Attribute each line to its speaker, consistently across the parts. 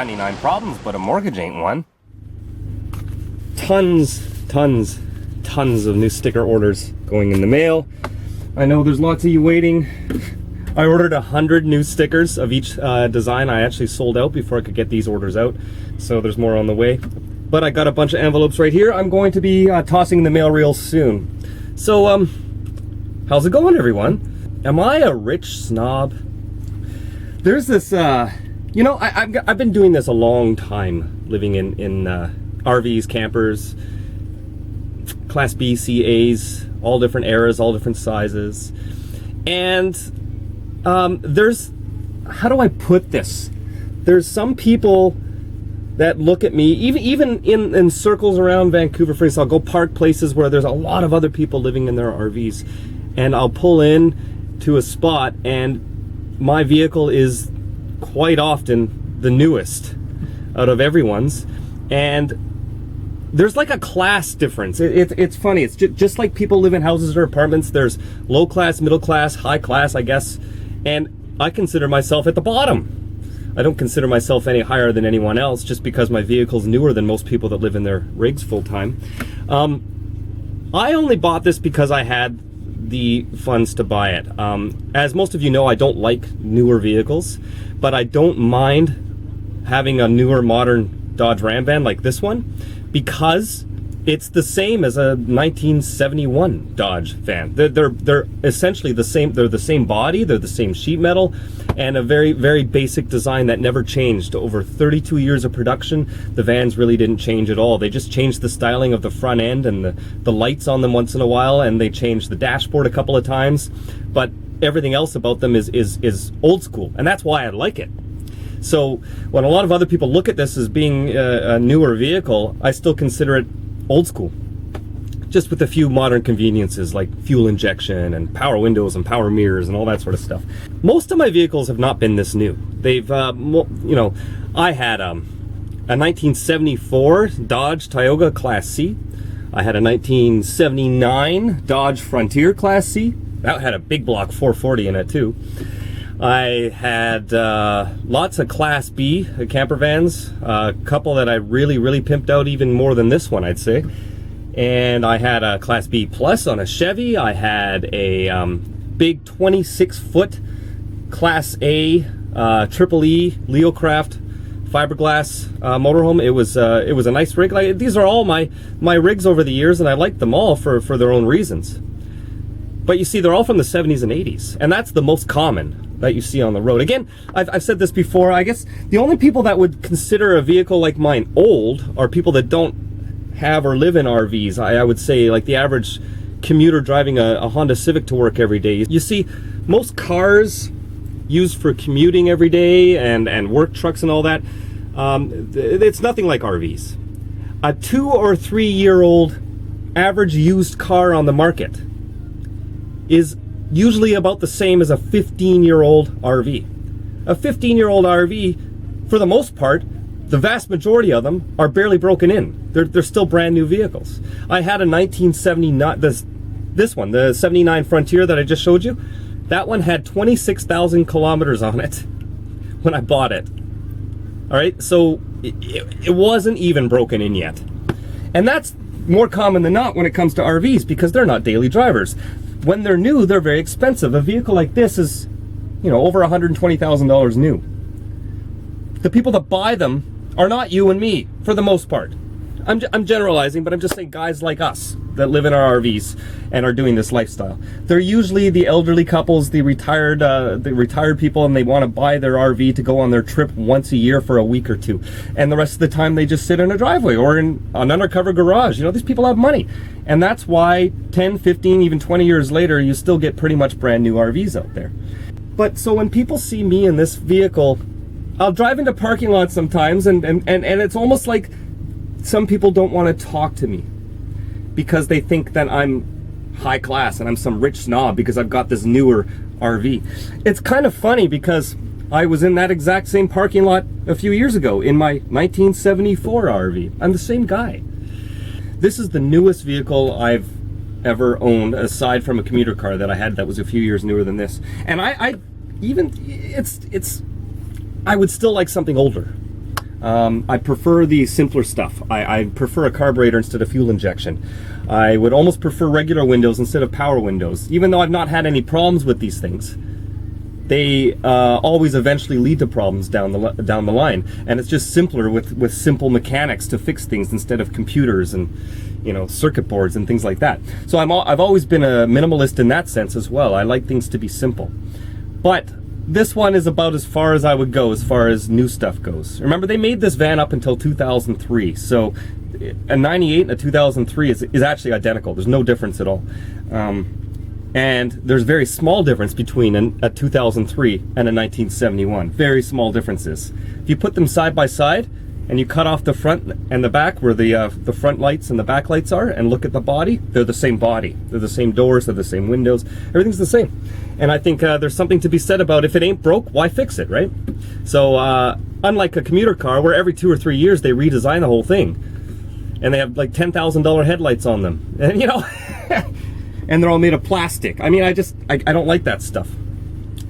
Speaker 1: 99 problems, but a mortgage ain't one. Tons of new sticker orders going in the mail. I know there's lots of you waiting. I ordered 100 new stickers of each design. I actually sold out before I could get these orders out, so there's more on the way. But I got a bunch of envelopes right here. I'm going to be tossing in the mail real soon. So, how's it going, everyone? Am I a rich snob? There's this, you know, I've been doing this a long time, living in RVs, campers, Class B, C, A's, all different eras, all different sizes. And there's, how do I put this? There's some people that look at me, even in circles around Vancouver, for instance, I'll go park places where there's a lot of other people living in their RVs, and I'll pull in to a spot, and my vehicle is quite often the newest out of everyone's, and there's like a class difference. It's funny. It's just like people live in houses or apartments. There's low class, middle class, high class, I guess, and I consider myself at the bottom. I don't consider myself any higher than anyone else just because my vehicle's newer than most people that live in their rigs full time. I only bought this because I had the funds to buy it. As most of you know, I don't like newer vehicles, but I don't mind having a newer modern Dodge Ram van like this one because it's the same as a 1971 Dodge van. They're essentially the same. They're the same body, they're the same sheet metal, and a very basic design that never changed. Over 32 years of production, the vans really didn't change at all. They just changed the styling of the front end and the lights on them once in a while, and they changed the dashboard a couple of times, but everything else about them is old school, and that's why I like it. So when a lot of other people look at this as being a newer vehicle, I still consider it old school, just with a few modern conveniences like fuel injection and power windows and power mirrors and all that sort of stuff. Most of my vehicles have not been this new. They've, you know, I had a 1974 Dodge Tioga Class C. I had a 1979 Dodge Frontier Class C. That had a big block 440 in it too. I had lots of Class B camper vans, a couple that I really pimped out even more than this one, I'd say. And I had a Class B Plus on a Chevy. I had a big 26-foot Class A Triple E Leocraft fiberglass motorhome. It was a nice rig. Like, these are all my rigs over the years, and I like them all for their own reasons. But you see, they're all from the 70s and 80s, and that's the most common that you see on the road. Again, I've said this before, I guess the only people that would consider a vehicle like mine old are people that don't have or live in RVs. I would say like the average commuter driving a Honda Civic to work every day. You see, most cars used for commuting every day and work trucks and all that, it's nothing like RVs. A 2 or 3 year old average used car on the market is usually about the same as a 15-year-old RV. A 15-year-old RV, for the most part, the vast majority of them are barely broken in. They're still brand new vehicles. I had a 1979, this one, the 79 Frontier that I just showed you. That one had 26,000 kilometers on it when I bought it. All right, so it wasn't even broken in yet. And that's more common than not when it comes to RVs because they're not daily drivers. When they're new, they're very expensive. A vehicle like this is, you know, over $120,000 new. The people that buy them are not you and me, for the most part. I'm generalizing, but I'm just saying guys like us that live in our RVs and are doing this lifestyle. They're usually the elderly couples, the retired people, and they want to buy their RV to go on their trip once a year for a week or two. And the rest of the time they just sit in a driveway or in an undercover garage. You know, these people have money. And that's why 10, 15, even 20 years later, you still get pretty much brand new RVs out there. But so when people see me in this vehicle, I'll drive into parking lots sometimes and it's almost like some people don't want to talk to me because they think that I'm high class and I'm some rich snob because I've got this newer RV. It's kind of funny because I was in that exact same parking lot a few years ago in my 1974 RV. I'm the same guy. This is the newest vehicle I've ever owned aside from a commuter car that I had that was a few years newer than this. And I would still like something older. I prefer the simpler stuff. I prefer a carburetor instead of fuel injection. I would almost prefer regular windows instead of power windows. Even though I've not had any problems with these things, they always eventually lead to problems down the line. And it's just simpler with simple mechanics to fix things instead of computers and, you know, circuit boards and things like that. So I've always been a minimalist in that sense as well. I like things to be simple. But this one is about as far as I would go as far as new stuff goes. Remember, they made this van up until 2003, so a 98 and a 2003 is actually identical. There's no difference at all. And there's very small difference between a 2003 and a 1971. Very small differences. If you put them side by side and you cut off the front and the back where the front lights and the back lights are and look at the body, they're the same body. They're the same doors, they're the same windows, everything's the same. And I think there's something to be said about if it ain't broke, why fix it, right? So unlike a commuter car where every 2 or 3 years they redesign the whole thing and they have like $10,000 headlights on them, and you know, and they're all made of plastic. I mean, I don't like that stuff.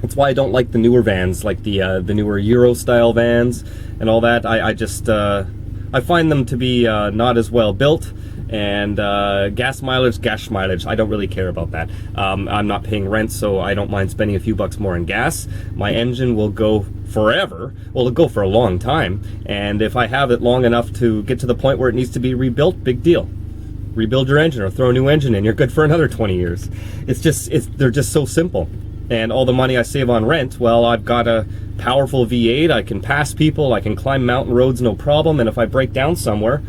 Speaker 1: That's why I don't like the newer vans, like the newer Euro style vans and all that. I find them to be not as well built, and gas mileage, I don't really care about that. I'm not paying rent, so I don't mind spending a few bucks more on gas. My engine will go forever. Well, it'll go for a long time, and if I have it long enough to get to the point where it needs to be rebuilt, big deal. Rebuild your engine or throw a new engine in, you're good for another 20 years. They're just so simple. And all the money I save on rent, well, I've got a powerful V8, I can pass people, I can climb mountain roads no problem, and if I break down somewhere,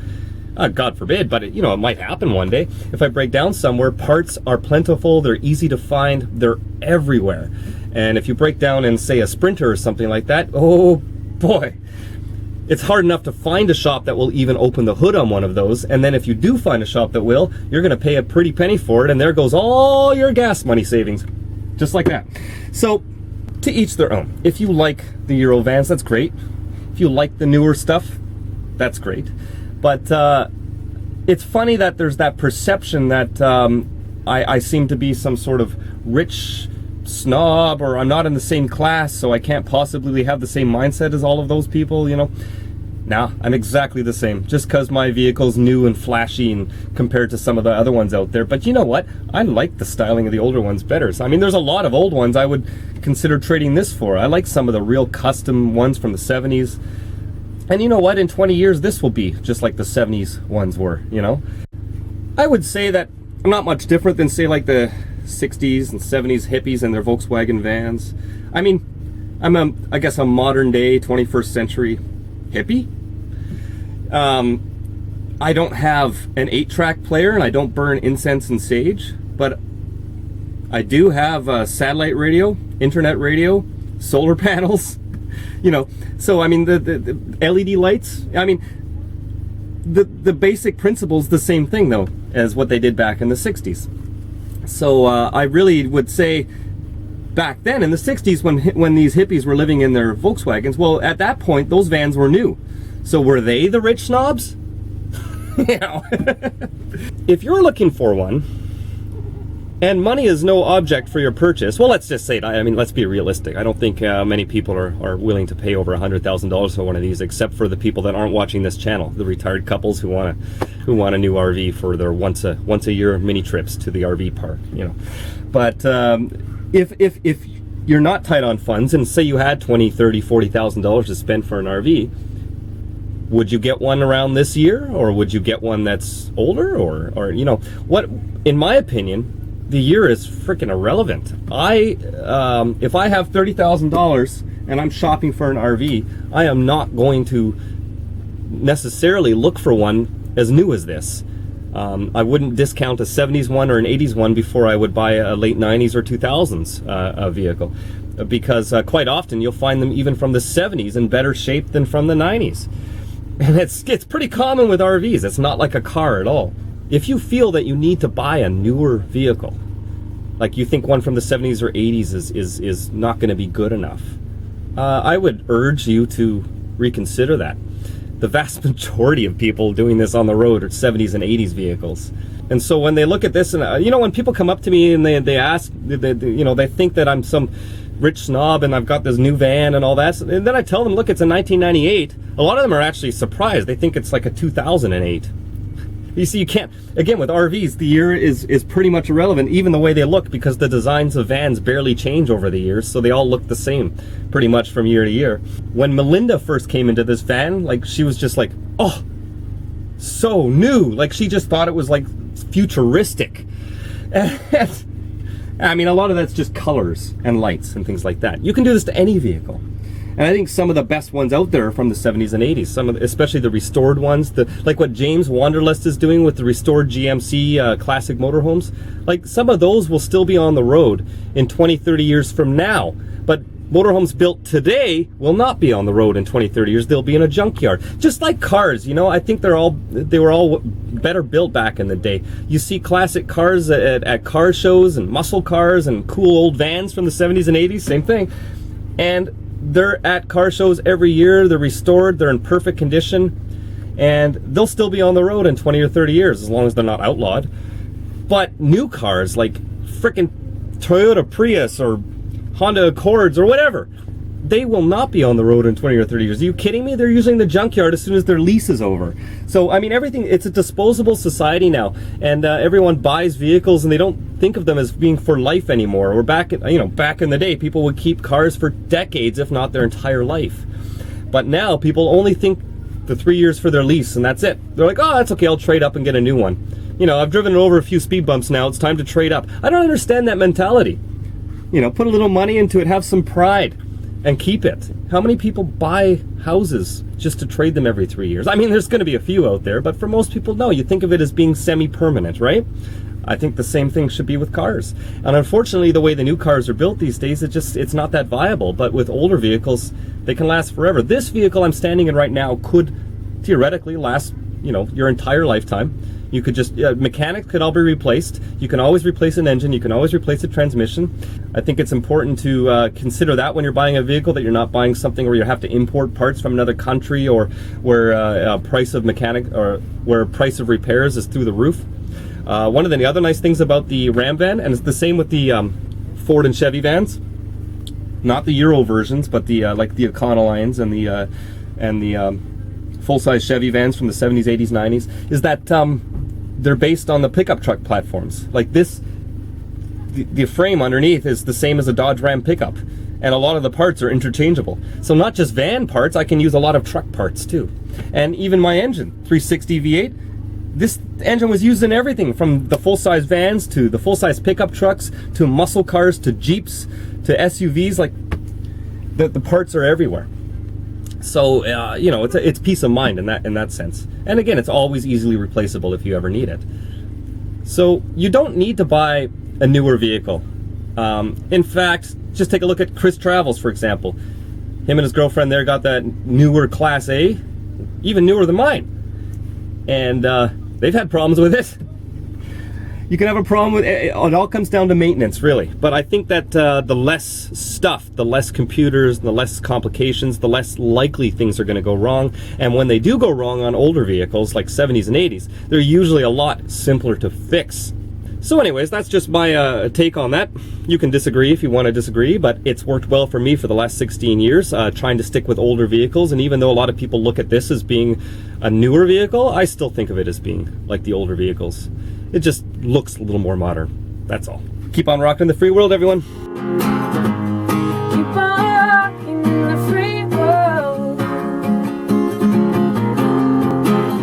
Speaker 1: God forbid, but it might happen one day. If I break down somewhere, parts are plentiful, they're easy to find, they're everywhere. And if you break down in, say, a Sprinter or something like that, oh boy, it's hard enough to find a shop that will even open the hood on one of those, and then if you do find a shop that will, you're going to pay a pretty penny for it, and there goes all your gas money savings. Just like that. So, to each their own. If you like the Euro vans, that's great. If you like the newer stuff, that's great. But it's funny that there's that perception that I seem to be some sort of rich snob, or I'm not in the same class, so I can't possibly have the same mindset as all of those people, you know. Nah, I'm exactly the same. Just because my vehicle's new and flashy and compared to some of the other ones out there. But you know what? I like the styling of the older ones better. So, I mean, there's a lot of old ones I would consider trading this for. I like some of the real custom ones from the 70s. And you know what? In 20 years, this will be just like the 70s ones were, you know? I would say that I'm not much different than, say, like the 60s and 70s hippies and their Volkswagen vans. I mean, I guess a modern day 21st century hippie. I don't have an 8-track player and I don't burn incense and sage, but I do have a satellite radio, internet radio, solar panels, you know. So I mean, the LED lights, I mean, the basic principle's the same thing though as what they did back in the 60s. So I really would say back then in the 60s when these hippies were living in their Volkswagens, well, at that point those vans were new. So were they the rich snobs? You know. If you're looking for one and money is no object for your purchase, well, let's just say it. I mean, let's be realistic. I don't think many people are willing to pay over $100,000 for one of these, except for the people that aren't watching this channel, the retired couples who want a new RV for their once a year mini trips to the RV park, you know. But if you're not tight on funds, and say you had $20,000, $30,000, $40,000 to spend for an RV, would you get one around this year, or would you get one that's older, or you know what? In my opinion, the year is freaking irrelevant. If I have $30,000 and I'm shopping for an RV, I am not going to necessarily look for one as new as this. I wouldn't discount a 70s one or an 80s one before I would buy a late 90s or 2000s vehicle, because quite often you'll find them even from the 70s in better shape than from the 90s. And it's pretty common with RVs. It's not like a car at all. If you feel that you need to buy a newer vehicle, like you think one from the 70s or 80s is not going to be good enough, I would urge you to reconsider that. The vast majority of people doing this on the road are 70s and 80s vehicles. And so when they look at this, and you know, when people come up to me and they ask, they think that I'm some rich snob and I've got this new van and all that. And then I tell them, look, it's a 1998. A lot of them are actually surprised. They think it's like a 2008. You see, you can't, again, with RVs, the year is pretty much irrelevant, even the way they look, because the designs of vans barely change over the years, so they all look the same pretty much from year to year. When Melinda first came into this van, like, she was just like, oh, so new. Like, she just thought it was like futuristic. And, I mean, a lot of that's just colors and lights and things like that. You can do this to any vehicle. And I think some of the best ones out there are from the 70s and 80s, some of the, especially the restored ones, like what James Wanderlust is doing with the restored GMC classic motorhomes. Like, some of those will still be on the road in 20, 30 years from now. But motorhomes built today will not be on the road in 20, 30 years. They'll be in a junkyard. Just like cars, you know, I think they were all better built back in the day. You see classic cars at car shows and muscle cars and cool old vans from the 70s and 80s, same thing. And they're at car shows every year. They're restored. They're in perfect condition. And they'll still be on the road in 20 or 30 years, as long as they're not outlawed. But new cars like frickin' Toyota Prius or Honda Accords or whatever, they will not be on the road in 20 or 30 years. Are you kidding me? They're using the junkyard as soon as their lease is over. So, I mean, everything, it's a disposable society now. And everyone buys vehicles and they don't think of them as being for life anymore. Or back in the day, people would keep cars for decades, if not their entire life. But now people only think the 3 years for their lease, and that's it. They're like, oh, that's okay, I'll trade up and get a new one. You know, I've driven over a few speed bumps now, it's time to trade up. I don't understand that mentality. You know, put a little money into it, have some pride, and keep it. How many people buy houses just to trade them every 3 years? I mean, there's going to be a few out there, but for most people, no. You think of it as being semi-permanent, right? I think the same thing should be with cars. And unfortunately, the way the new cars are built these days, it's not that viable. But with older vehicles, they can last forever. This vehicle I'm standing in right now could theoretically last, you know, your entire lifetime. You could just, mechanics could all be replaced. You can always replace an engine. You can always replace a transmission. I think it's important to consider that when you're buying a vehicle, that you're not buying something where you have to import parts from another country, or where price of repairs is through the roof. One of the other nice things about the Ram van, and it's the same with the Ford and Chevy vans, not the Euro versions, but the like the Econolines and the full-size Chevy vans from the 70s, 80s, 90s, is that they're based on the pickup truck platforms. Like this, the frame underneath is the same as a Dodge Ram pickup, and a lot of the parts are interchangeable. So not just van parts, I can use a lot of truck parts too. And even my engine, 360 V8, this engine was used in everything from the full-size vans to the full-size pickup trucks to muscle cars to Jeeps to SUVs. Like the parts are everywhere. So you know, it's peace of mind in that sense. And again, it's always easily replaceable if you ever need it. So you don't need to buy a newer vehicle. In fact, just take a look at Chris Travels, for example. Him and his girlfriend there got that newer Class A, even newer than mine. And they've had problems with it. You can have a problem with it. It all comes down to maintenance, really. But I think that the less stuff, the less computers, the less complications, the less likely things are going to go wrong. And when they do go wrong on older vehicles like 70s and 80s, they're usually a lot simpler to fix. So anyways, that's just my take on that. You can disagree if you want to disagree, but it's worked well for me for the last 16 years, trying to stick with older vehicles. And even though a lot of people look at this as being a newer vehicle, I still think of it as being like the older vehicles. It just looks a little more modern. That's all. Keep on rocking the free world, everyone.
Speaker 2: Keep on rocking in the free world.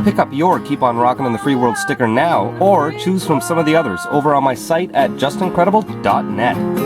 Speaker 1: Pick up your Keep on Rockin' in the Free World sticker now, or choose from some of the others over on my site at justincredible.net.